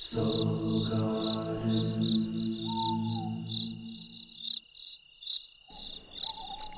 Soul Garden.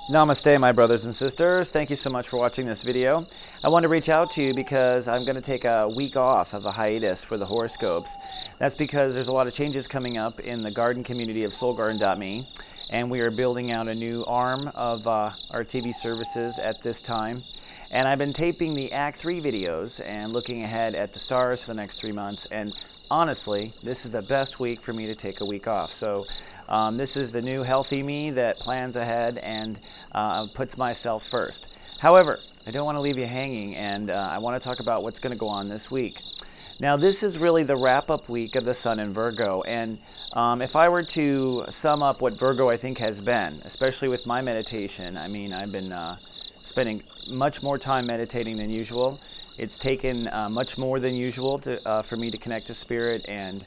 Namaste, my brothers and sisters. Thank you so much for watching this video. I want to reach out to you because I'm going to take a week off of a hiatus for the horoscopes. That's because there's a lot of changes coming up in the garden community of soulgarden.me, and we are building out a new arm of our TV services at this time. And I've been taping the Act 3 videos and looking ahead at the stars for the next 3 months. And honestly, this is the best week for me to take a week off. So this is the new healthy me that plans ahead and puts myself first. However, I don't want to leave you hanging, and I want to talk about what's going to go on this week. Now, this is really the wrap-up week of the Sun in Virgo, and if I were to sum up what Virgo I think has been, especially with my meditation, I mean, I've been spending much more time meditating than usual. It's taken much more than usual for me to connect to spirit and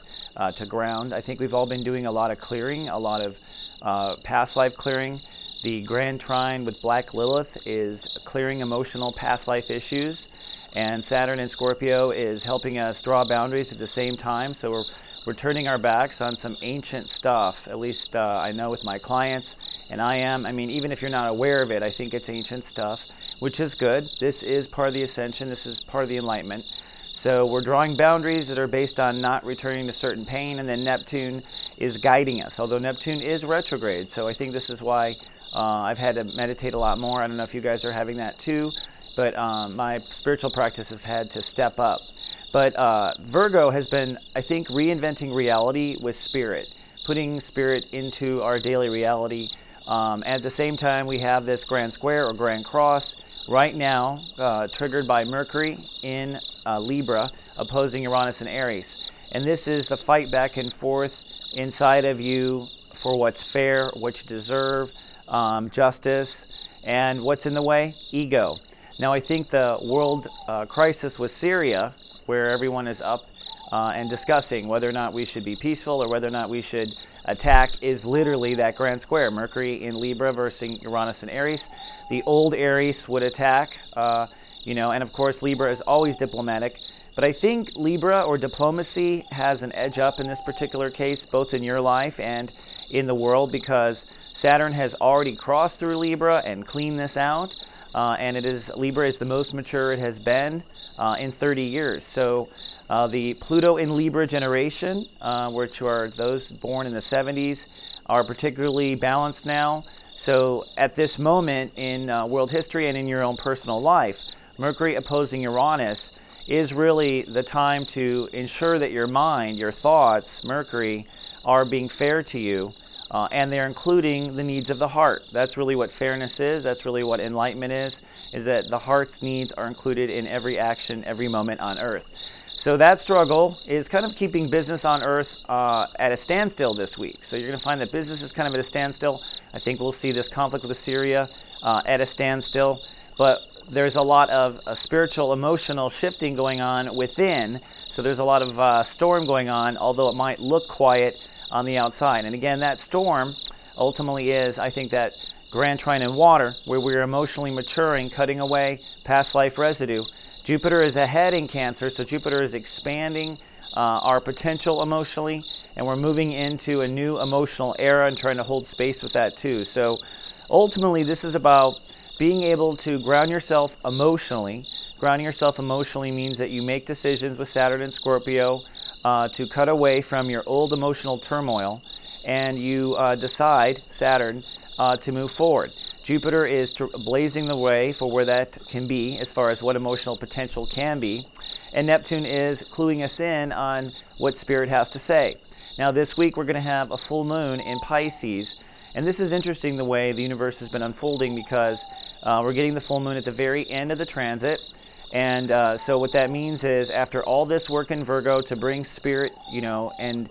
to ground. I think we've all been doing a lot of clearing, a lot of past life clearing. The Grand Trine with Black Lilith is clearing emotional past life issues, and Saturn in Scorpio is helping us draw boundaries at the same time. So we're turning our backs on some ancient stuff, at least I know with my clients, and I mean, even if you're not aware of it, I think it's ancient stuff, which is good. This is part of the ascension, this is part of the enlightenment. So we're drawing boundaries that are based on not returning to certain pain, and then Neptune is guiding us, although Neptune is retrograde. So I think this is why I've had to meditate a lot more. I don't know if you guys are having that too, but my spiritual practice has had to step up. But Virgo has been, I think, reinventing reality with spirit, putting spirit into our daily reality. At the same time, we have this Grand Square or Grand Cross right now, triggered by Mercury in Libra, opposing Uranus and Aries. And this is the fight back and forth inside of you for what's fair, what you deserve, justice, and what's in the way? Ego. Now, I think the world crisis with Syria, where everyone is up and discussing whether or not we should be peaceful or whether or not we should attack, is literally that Grand Square. Mercury in Libra versus Uranus and Aries. The old Aries would attack, and of course Libra is always diplomatic. But I think Libra or diplomacy has an edge up in this particular case, both in your life and in the world, because Saturn has already crossed through Libra and cleaned this out. And Libra is the most mature it has been in 30 years. So the Pluto in Libra generation, which are those born in the 70s, are particularly balanced now. So at this moment in world history and in your own personal life, Mercury opposing Uranus is really the time to ensure that your mind, your thoughts, Mercury, are being fair to you. And they're including the needs of the heart. That's really what fairness is. That's really what enlightenment is that the heart's needs are included in every action, every moment on Earth. So that struggle is kind of keeping business on Earth at a standstill this week. So you're going to find that business is kind of at a standstill. I think we'll see this conflict with Syria at a standstill. But there's a lot of spiritual, emotional shifting going on within. So there's a lot of storm going on, although it might look quiet on the outside. And again, that storm ultimately is, I think, that Grand Trine in water, where we're emotionally maturing, cutting away past life residue. Jupiter is ahead in Cancer, so Jupiter is expanding our potential emotionally, and we're moving into a new emotional era and trying to hold space with that too. So ultimately, this is about being able to ground yourself emotionally. Grounding yourself emotionally means that you make decisions with Saturn and Scorpio to cut away from your old emotional turmoil, and you decide, Saturn, to move forward. Jupiter is blazing the way for where that can be as far as what emotional potential can be, and Neptune is cluing us in on what Spirit has to say. Now this week we're going to have a full moon in Pisces, and this is interesting the way the universe has been unfolding, because we're getting the full moon at the very end of the transit. And so what that means is, after all this work in Virgo to bring spirit, and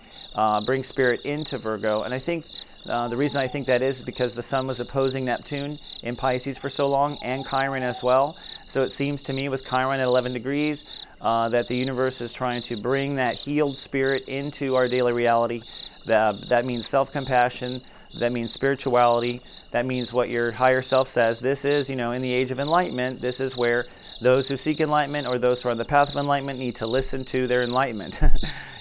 bring spirit into Virgo, and I think the reason I think that is because the Sun was opposing Neptune in Pisces for so long, and Chiron as well. So it seems to me with Chiron at 11 degrees that the universe is trying to bring that healed spirit into our daily reality. That means self-compassion, That means spirituality. That means what your higher self says. This is, in the age of enlightenment, this is where those who seek enlightenment or those who are on the path of enlightenment need to listen to their enlightenment.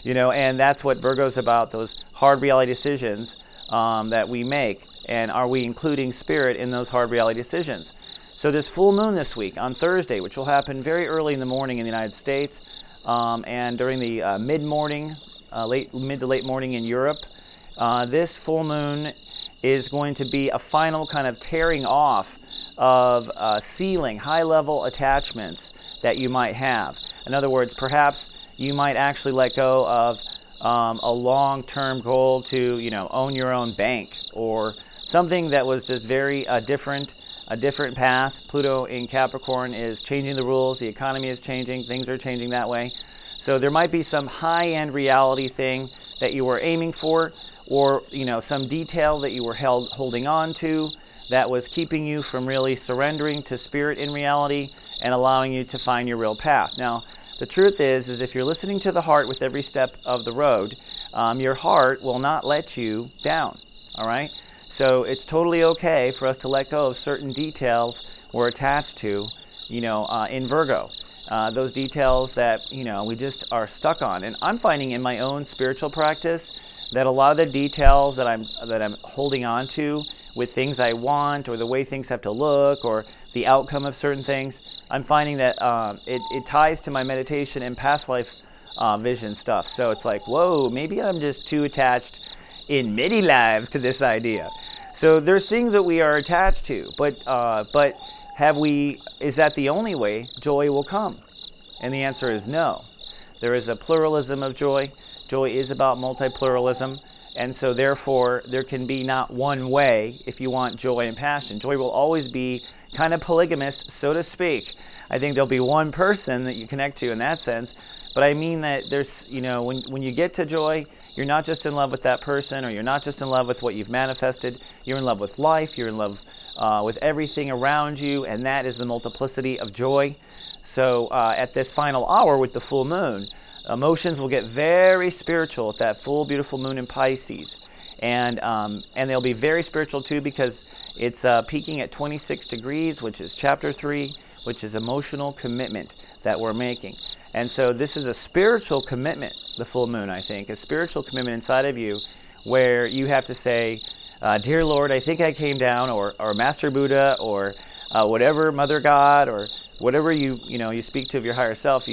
And that's what Virgo's about, those hard reality decisions that we make. And are we including spirit in those hard reality decisions? So this full moon this week on Thursday, which will happen very early in the morning in the United States, and during the mid-morning, mid to late morning in Europe, this full moon is going to be a final kind of tearing off of sealing high-level attachments that you might have. In other words, perhaps you might actually let go of a long-term goal to, own your own bank, or something that was just very a different path. Pluto in Capricorn is changing the rules. The economy is changing. Things are changing that way. So there might be some high-end reality thing that you were aiming for, or some detail that you were holding on to that was keeping you from really surrendering to spirit in reality and allowing you to find your real path. Now, the truth is if you're listening to the heart with every step of the road, your heart will not let you down. All right. So it's totally okay for us to let go of certain details we're attached to, in Virgo. Those details that, we just are stuck on. And I'm finding in my own spiritual practice that a lot of the details that I'm holding on to with things I want, or the way things have to look, or the outcome of certain things, I'm finding that it ties to my meditation and past life vision stuff. So it's like, whoa, maybe I'm just too attached in many lives to this idea. So there's things that we are attached to, but is that the only way joy will come? And the answer is no. There is a pluralism of joy. Joy is about multi-pluralism, and so therefore there can be not one way if you want joy and passion. Joy will always be kind of polygamous, so to speak. I think there'll be one person that you connect to in that sense, but I mean that there's, when you get to joy, you're not just in love with that person, or you're not just in love with what you've manifested. You're in love with life. You're in love with everything around you, and that is the multiplicity of joy. So at this final hour with the full moon, emotions will get very spiritual at that full, beautiful moon in Pisces. And they'll be very spiritual too, because it's peaking at 26 degrees, which is chapter 3, which is emotional commitment that we're making. And so this is a spiritual commitment, the full moon, I think, a spiritual commitment inside of you where you have to say, Dear Lord, I think I came down, or Master Buddha, or whatever, Mother God, or whatever you speak to of your higher self.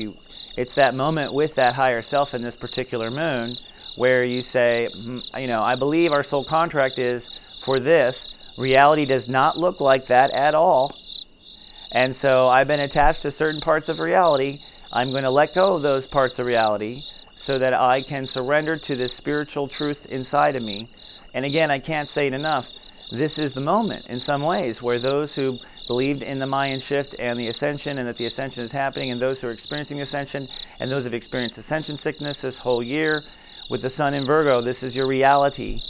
It's that moment with that higher self in this particular moon where you say, I believe our soul contract is for this. Reality does not look like that at all. And so I've been attached to certain parts of reality. I'm going to let go of those parts of reality so that I can surrender to this spiritual truth inside of me. And again, I can't say it enough. This is the moment in some ways where those who believed in the Mayan shift and the ascension, and that the ascension is happening, and those who are experiencing ascension, and those who have experienced ascension sickness this whole year with the sun in Virgo, this is your reality.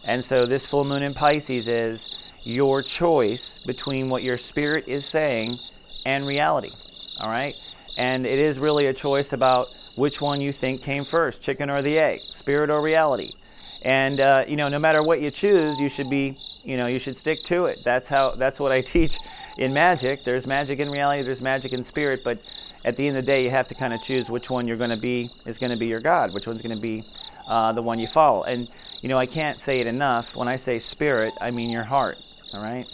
And so this full moon in Pisces is your choice between what your spirit is saying and reality. All right? And it is really a choice about which one you think came first, chicken or the egg, spirit or reality. And no matter what you choose, you should stick to it. That's what I teach in magic. There's magic in reality, there's magic in spirit, but at the end of the day, you have to kind of choose which one is going to be your God, which one's going to be the one you follow. And I can't say it enough. When I say spirit, I mean your heart. All right,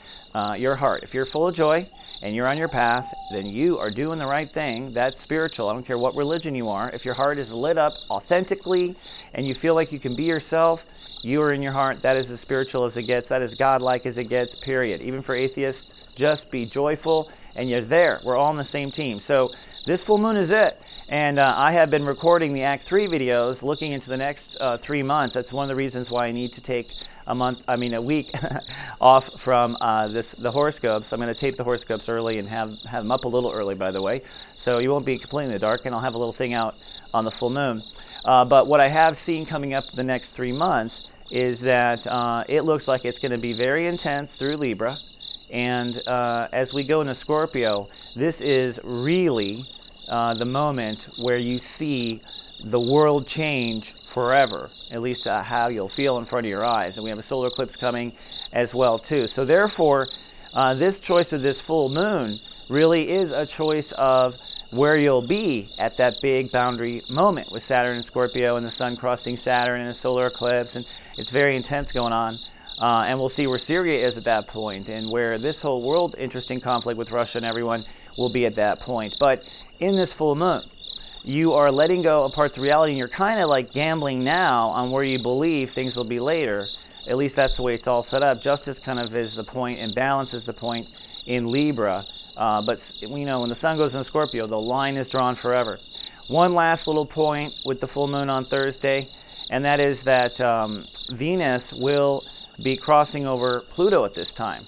your heart. If you're full of joy and you're on your path, then you are doing the right thing. That's spiritual. I don't care what religion you are. If your heart is lit up authentically and you feel like you can be yourself, you are in your heart. That is as spiritual as it gets. That is godlike as it gets, period. Even for atheists, just be joyful and you're there. We're all on the same team. So this full moon is it. And I have been recording the Act 3 videos looking into the next 3 months. That's one of the reasons why I need to take a week off from the horoscopes. I'm going to tape the horoscopes early and have them up a little early, by the way. So you won't be completely in the dark, and I'll have a little thing out on the full moon. But what I have seen coming up the next 3 months is that it looks like it's going to be very intense through Libra. And as we go into Scorpio, this is really the moment where you see the world change forever, at least how you'll feel in front of your eyes. And we have a solar eclipse coming as well too. So therefore, this choice of this full moon really is a choice of where you'll be at that big boundary moment with Saturn and Scorpio and the sun crossing Saturn and a solar eclipse, and it's very intense going on. And we'll see where Syria is at that point and where this whole world interesting conflict with Russia and everyone will be at that point. But in this full moon, you are letting go of parts of reality, and you're kind of like gambling now on where you believe things will be later. At least that's the way it's all set up. Justice kind of is the point, and balance is the point in Libra. But you know, when the sun goes in Scorpio, the line is drawn forever. One last little point with the full moon on Thursday, and that is that Venus will be crossing over Pluto at this time.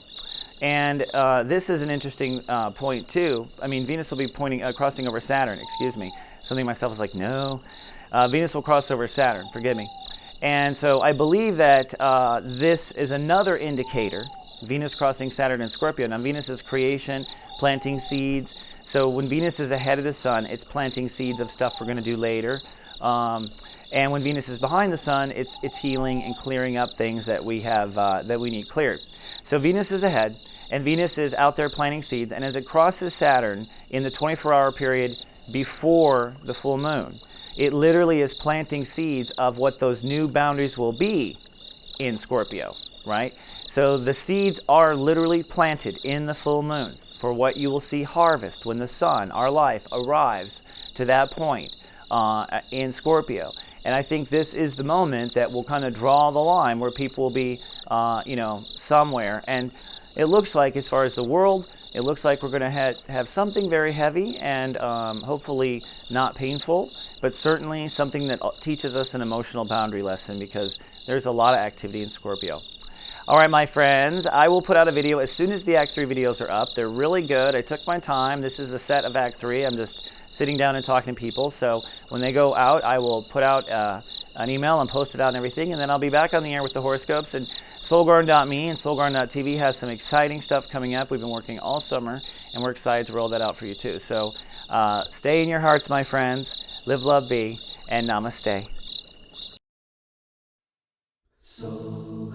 And this is an interesting point too. I mean, Venus will be crossing over Saturn, excuse me. Something myself is like, no. Venus will cross over Saturn, forgive me. And so I believe that this is another indicator, Venus crossing Saturn and Scorpio. Now, Venus is creation, planting seeds. So when Venus is ahead of the sun, it's planting seeds of stuff we're going to do later. And when Venus is behind the sun, it's healing and clearing up things that we have that we need cleared. So Venus is ahead, and Venus is out there planting seeds. And as it crosses Saturn in the 24-hour period before the full moon, it literally is planting seeds of what those new boundaries will be in Scorpio, right? So the seeds are literally planted in the full moon for what you will see harvest when the sun, our life, arrives to that point in Scorpio. And I think this is the moment that will kind of draw the line where people will be, somewhere. And it looks like, as far as the world, it looks like we're going to have something very heavy and hopefully not painful, but certainly something that teaches us an emotional boundary lesson, because there's a lot of activity in Scorpio. All right, my friends, I will put out a video as soon as the Act 3 videos are up. They're really good. I took my time. This is the set of Act 3. I'm just sitting down and talking to people. So when they go out, I will put out an email and post it out and everything, and then I'll be back on the air with the horoscopes. And soulgarden.me and soulgarden.tv has some exciting stuff coming up. We've been working all summer, and we're excited to roll that out for you too. So stay in your hearts, my friends. Live, love, be, and namaste. Soul